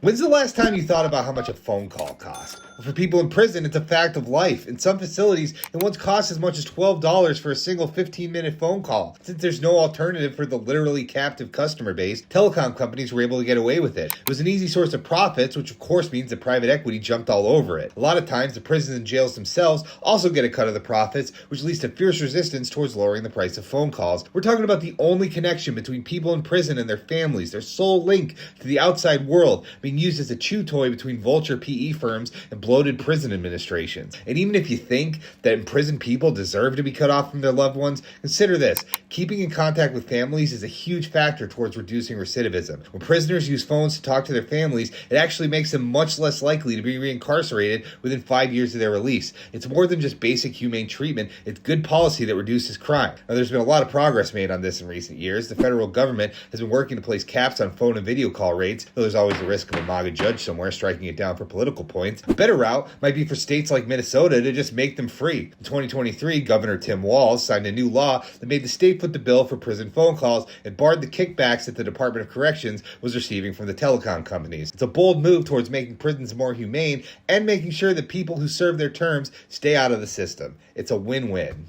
When's the last time you thought about how much a phone call costs? Well, for people in prison, it's a fact of life. In some facilities, it once costs as much as $12 for a single 15-minute phone call. Since there's no alternative for the literally captive customer base, telecom companies were able to get away with it. It was an easy source of profits, which of course means that private equity jumped all over it. A lot of times, the prisons and jails themselves also get a cut of the profits, which leads to fierce resistance towards lowering the price of phone calls. We're talking about the only connection between people in prison and their families, their sole link to the outside world, being used as a chew toy between vulture PE firms and bloated prison administrations. And even if you think that imprisoned people deserve to be cut off from their loved ones, consider this. Keeping in contact with families is a huge factor towards reducing recidivism. When prisoners use phones to talk to their families, it actually makes them much less likely to be reincarcerated within 5 years of their release. It's more than just basic humane treatment, it's good policy that reduces crime. Now, there's been a lot of progress made on this in recent years. The federal government has been working to place caps on phone and video call rates, though there's always the risk of a MAGA judge somewhere striking it down for political points. A better route might be for states like Minnesota to just make them free. In 2023, Governor Tim Walz signed a new law that made the state foot the bill for prison phone calls and barred the kickbacks that the Department of Corrections was receiving from the telecom companies. It's a bold move towards making prisons more humane and making sure that people who serve their terms stay out of the system. It's a win-win.